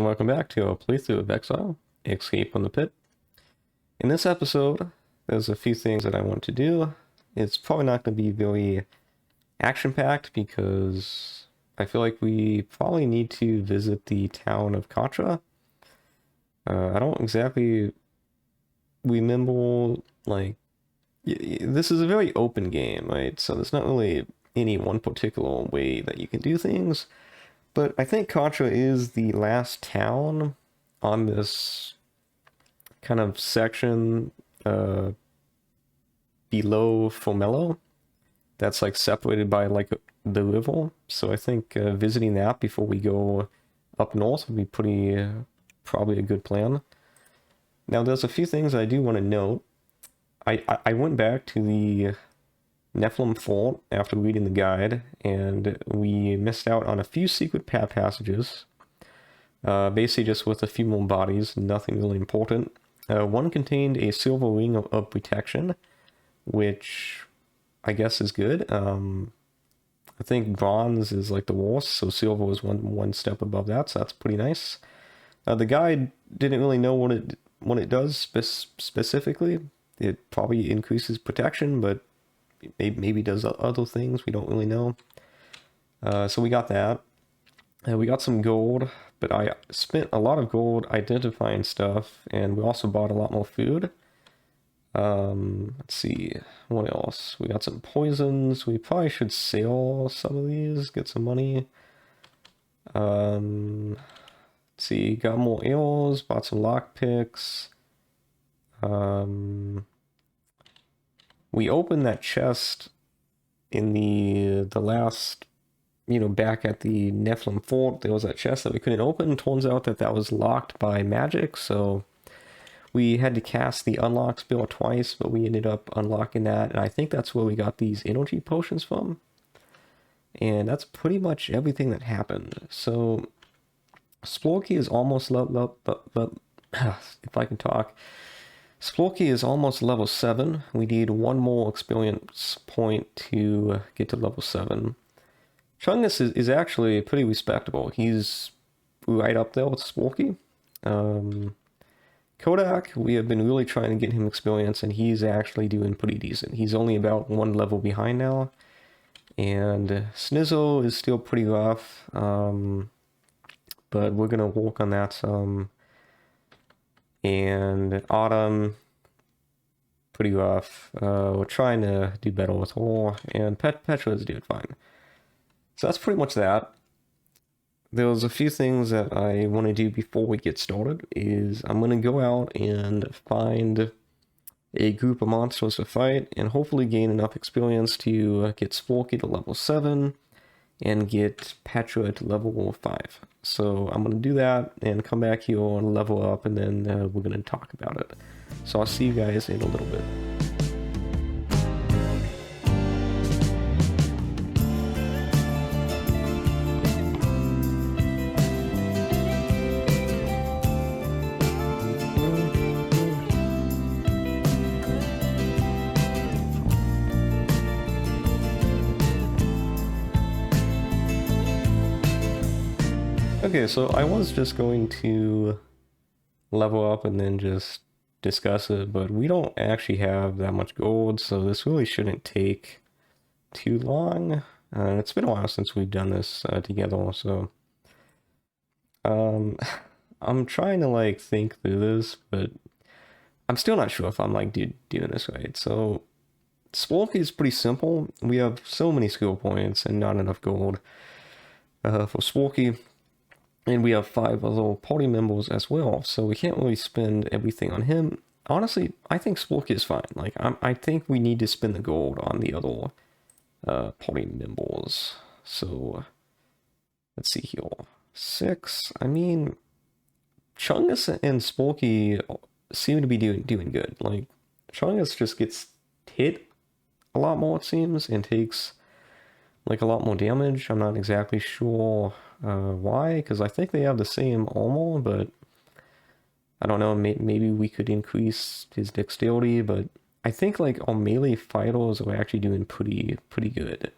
welcome back to a playthrough of Exile, Escape from the Pit. In this episode, there's a few things that I want to do. It's probably not going to be very action-packed because I feel like we probably need to visit the town of Cotra. I don't exactly remember, like, this is a very open game, right? So there's not really any one particular way that you can do things. But I think Cotra is the last town on this kind of section below Fomello that's like separated by like the river. So I think visiting that before we go up north would be probably a good plan. Now there's a few things I do want to note. I went back to the Nephilim Fort after reading the guide, and we missed out on a few secret path passages. Basically just with a few more bodies, nothing really important. One contained a silver ring of protection, which I guess is good. I think bronze is like the worst, so silver was one step above that, so that's pretty nice. The guide didn't really know what it does specifically. It probably increases protection, but maybe does other things, we don't really know. So we got that. We got some gold, but I spent a lot of gold identifying stuff, and we also bought a lot more food. Let's see, what else? We got some poisons. We probably should sell some of these, get some money. Let's see, got more arrows, bought some lockpicks. We opened that chest in the last, back at the Nephilim Fort. There was that chest that we couldn't open. Turns out that was locked by magic, so we had to cast the unlock spell twice, but we ended up unlocking that, and I think that's where we got these energy potions from. And that's pretty much everything that happened. So Splorky is almost if I can talk. Splorky is almost level 7. We need one more experience point to get to level 7. Chungus is actually pretty respectable. He's right up there with Splorky. Kodak, we have been really trying to get him experience, and he's actually doing pretty decent. He's only about one level behind now. And Snizzle is still pretty rough, but we're going to work on that some. And Autumn, pretty rough. We're trying to do better with her, and Petra is doing fine. So that's pretty much that. There's a few things that I want to do before we get started. I'm going to go out and find a group of monsters to fight, and hopefully gain enough experience to get Splorky to level 7, and get Petra to level 5. So I'm going to do that and come back here and level up, and then we're going to talk about it. So I'll see you guys in a little bit. Okay, so I was just going to level up and then just discuss it, but we don't actually have that much gold, so this really shouldn't take too long. It's been a while since we've done this together, so I'm trying to like think through this, but I'm still not sure if I'm like doing this right. So Splorky is pretty simple. We have so many skill points and not enough gold for Splorky. And we have 5 other party members as well, so we can't really spend everything on him. Honestly, I think Splorky is fine. Like, I think we need to spend the gold on the other party members. So, let's see here. 6. I mean, Chungus and Splorky seem to be doing good. Like, Chungus just gets hit a lot more, it seems, and takes like a lot more damage. I'm not exactly sure why, because I think they have the same armor, but I don't know, maybe we could increase his dexterity, but I think like our melee fighters are actually doing pretty good.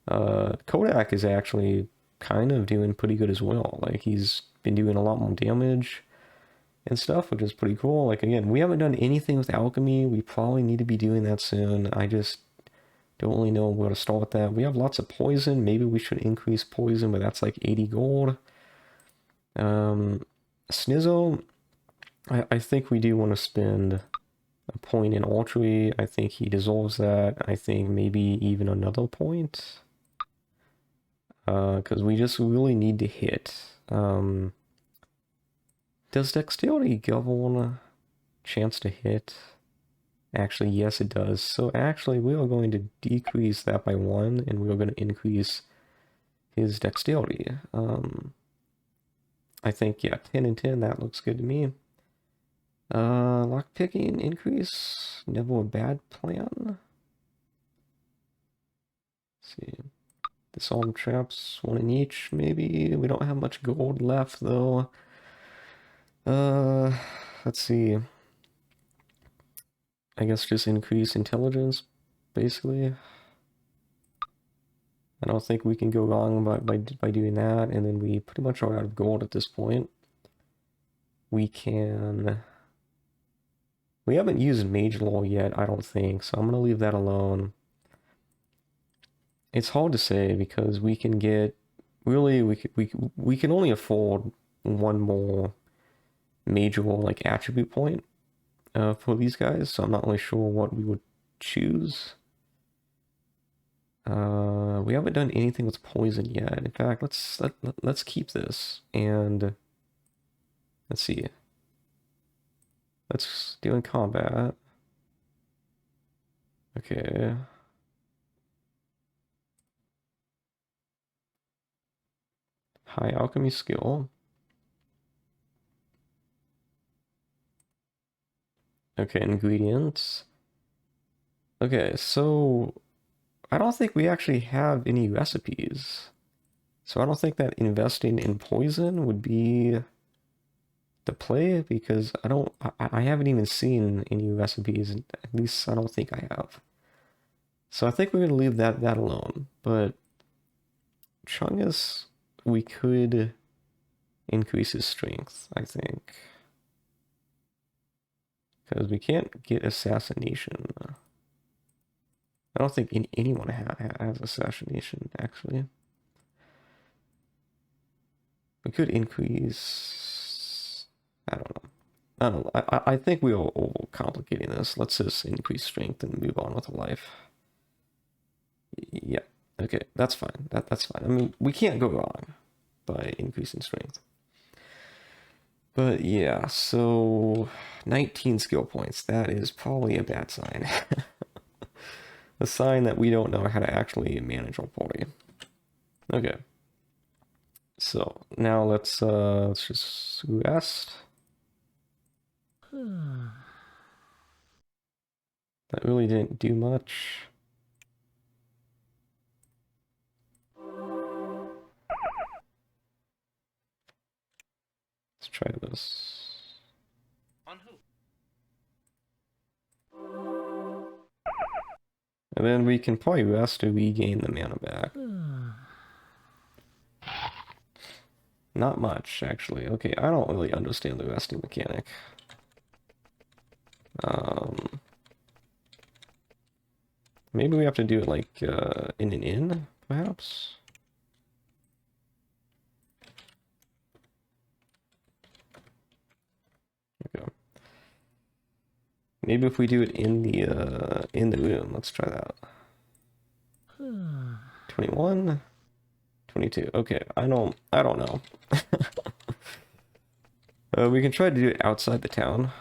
Kodak is actually kind of doing pretty good as well. Like, he's been doing a lot more damage and stuff, which is pretty cool. Like, again, we haven't done anything with alchemy. We probably need to be doing that soon. I just don't really know where to start with that. We have lots of poison. Maybe we should increase poison, but that's like 80 gold. Snizzle, I think we do want to spend a point in archery. I think he dissolves that. I think maybe even another point. Because we just really need to hit. Does dexterity govern a chance to hit? Actually, yes it does. So actually we are going to decrease that by 1, and we are going to increase his dexterity. I think, yeah, 10 and 10, that looks good to me. Lockpicking increase, never a bad plan. Let's see. Disarm traps, 1 in each, maybe. We don't have much gold left, though. Let's see. I guess just increase intelligence, basically. I don't think we can go wrong by doing that, and then we pretty much are out of gold at this point. We haven't used Mage Law yet, I don't think, so I'm gonna leave that alone. It's hard to say because we can get, really, we can only afford 1 more Mage Law, like, attribute point for these guys, so I'm not really sure what we would choose. We haven't done anything with poison yet. In fact, let's keep this, and let's see. Let's do in combat. Okay. High alchemy skill. Okay, ingredients. Okay, so I don't think we actually have any recipes. So I don't think that investing in poison would be the play, because I haven't even seen any recipes, at least I don't think I have. So I think we're gonna leave that alone. But Chungus, we could increase his strength, I think. Because we can't get assassination. I don't think anyone has assassination, actually. We could increase... I don't know. I think we are overcomplicating this. Let's just increase strength and move on with life. Yeah, okay, that's fine. That's fine. I mean, we can't go wrong by increasing strength. But yeah, so 19 skill points. That is probably a bad sign. A sign that we don't know how to actually manage our party. Okay. So now let's just rest. That really didn't do much. Let's try this. On who? And then we can probably rest to regain the mana back. Not much, actually. Okay, I don't really understand the resting mechanic. Maybe we have to do it like in an inn, perhaps? Okay. Maybe if we do it in the room, let's try that. 21, 22. Okay, I don't know. We can try to do it outside the town.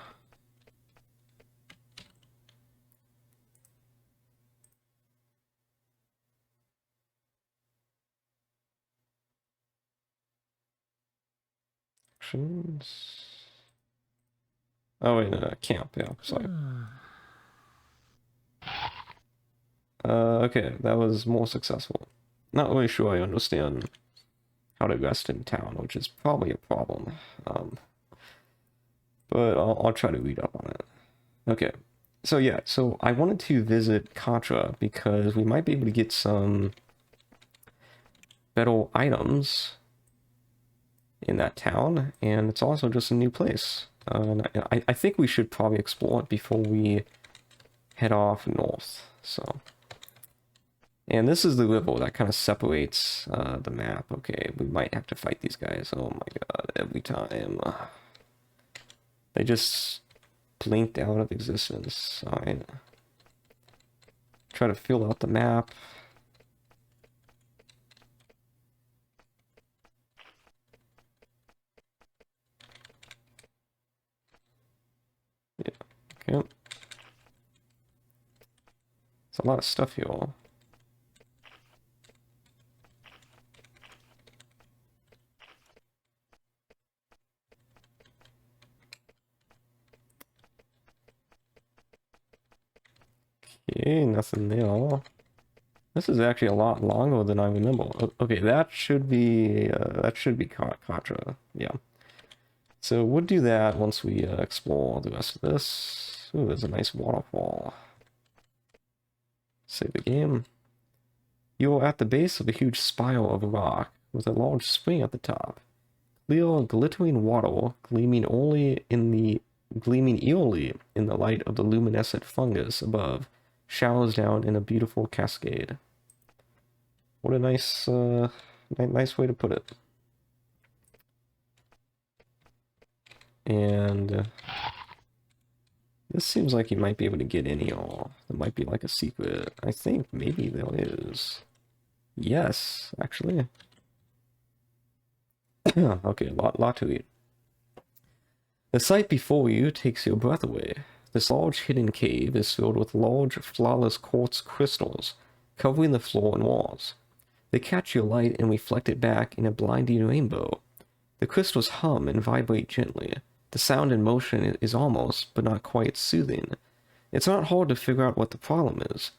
Actions. Oh wait, no, camp. Yeah, sorry. Okay, that was more successful. Not really sure I understand how to rest in town, which is probably a problem. But I'll try to read up on it. Okay, so yeah, so I wanted to visit Cotra because we might be able to get some better items in that town, and it's also just a new place. And I think we should probably explore it before we head off north, so... And this is the river that kind of separates the map. Okay, we might have to fight these guys. Oh my god, every time. They just blinked out of existence. Alright. Try to fill out the map. Yeah, okay. It's a lot of stuff here. Okay, nothing there. This is actually a lot longer than I remember. Okay, that should be Cotra. Yeah. So we'll do that once we explore the rest of this. Ooh, there's a nice waterfall. Save the game. You're at the base of a huge spire of rock with a large spring at the top. Clear, glittering water gleaming eerily in the light of the luminescent fungus above showers down in a beautiful cascade. What a nice, nice way to put it. And this seems like you might be able to get in here. There might be like a secret. I think maybe there is. Yes, actually. Okay, a lot to eat. The sight before you takes your breath away. This large hidden cave is filled with large, flawless quartz crystals, covering the floor and walls. They catch your light and reflect it back in a blinding rainbow. The crystals hum and vibrate gently. The sound and motion is almost, but not quite, soothing. It's not hard to figure out what the problem is.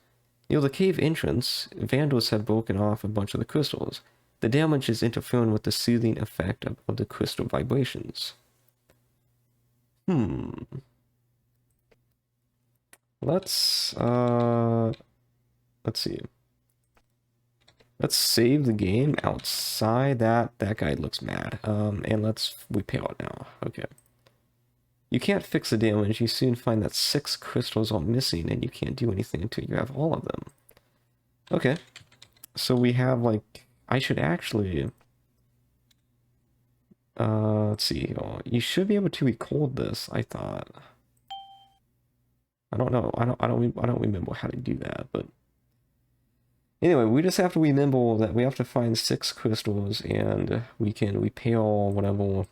Near the cave entrance, vandals have broken off a bunch of the crystals. The damage is interfering with the soothing effect of the crystal vibrations. Let's see. Let's save the game outside that. That guy looks mad. And let's repair it now. Okay. You can't fix the damage. You soon find that 6 crystals are missing and you can't do anything until you have all of them. Okay. So we have, like... I should actually... let's see. Oh, you should be able to record this, I thought. I don't know. I don't remember how to do that, but... Anyway, we just have to remember that we have to find 6 crystals and we can repair whatever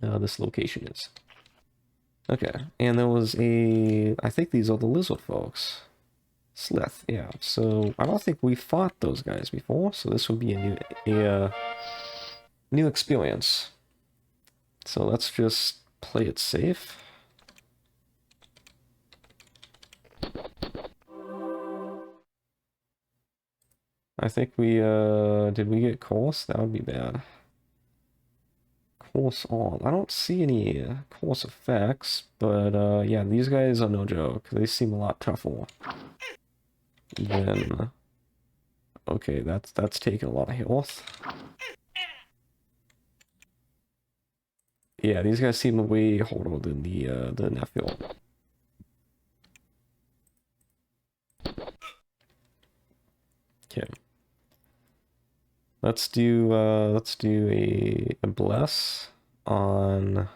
this location is. Okay, and there was a... I think these are the lizard folks. Slith, yeah. So I don't think we fought those guys before, so this would be a new experience. So let's just play it safe. I think we, did we get course? That would be bad. Course on. I don't see any course effects, but, yeah, these guys are no joke. They seem a lot tougher than... Okay, that's taking a lot of health. Yeah, these guys seem way harder than the nephew. Okay. Let's do a bless on...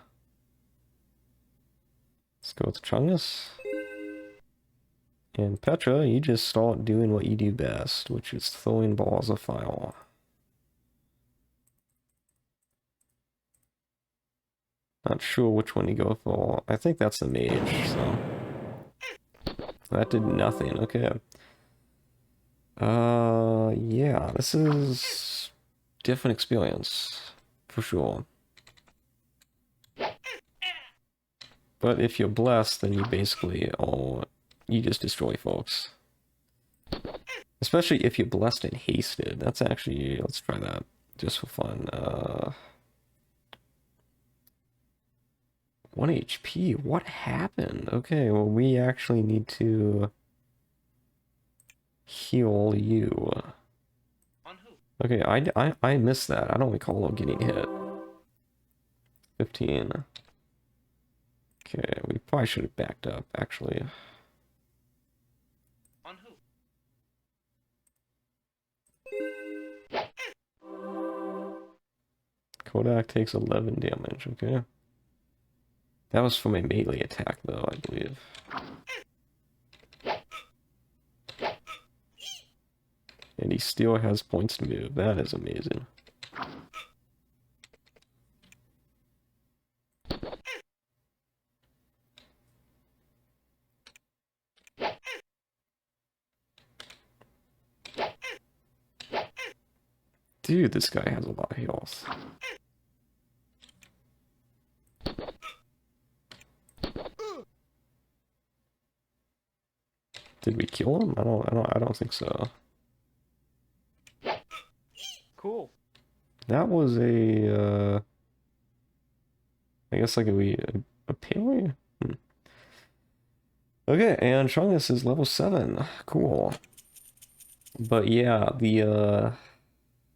Let's go with Chungus. And Petra, you just start doing what you do best, which is throwing balls of fire. Not sure which one to go for. I think that's the mage, so... That did nothing, okay. Yeah, this is... different experience, for sure. But if you're blessed, then you basically all... You just destroy folks. Especially if you're blessed and hasted. That's actually... Let's try that, just for fun. 1 HP? What happened? Okay, well, we actually need to... heal you. Okay, I missed that. I don't recall getting hit. 15. Okay, we probably should have backed up, actually. On who? Kodak takes 11 damage, okay. That was from a melee attack, though, I believe. And he still has points to move. That is amazing. Dude, this guy has a lot of heals. Did we kill him? I don't think so. Cool. That was a, I guess like a parry? Hmm. Okay, and Chungus is level 7. Cool. But yeah, the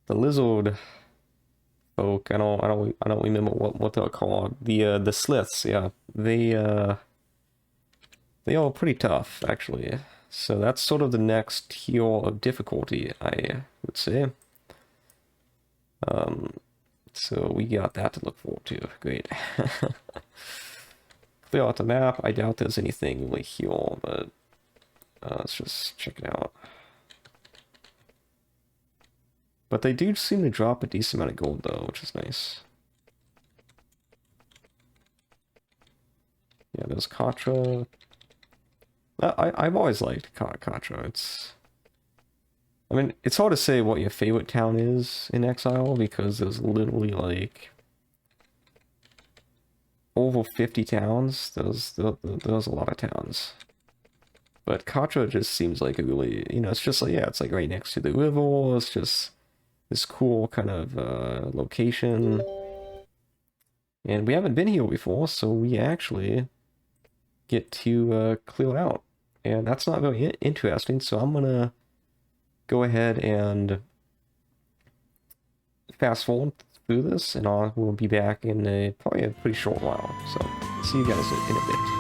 lizard folk, I don't remember what they're called. The sliths, yeah. They are pretty tough, actually. So that's sort of the next tier of difficulty, I would say. So we got that to look forward to. Great. Clear out the map. I doubt there's anything really here, but let's just check it out. But they do seem to drop a decent amount of gold, though, which is nice. Yeah, there's Cotra. I've always liked Cotra. I mean, it's hard to say what your favorite town is in Exile, because there's literally, like, over 50 towns. There's a lot of towns. But Cotra just seems like a really, you know, it's just like, yeah, it's like right next to the river. It's just this cool kind of location. And we haven't been here before, so we actually get to clear it out. And that's not very interesting, so I'm gonna go ahead and fast forward through this, and we'll be back in probably a pretty short while. So, see you guys in a bit.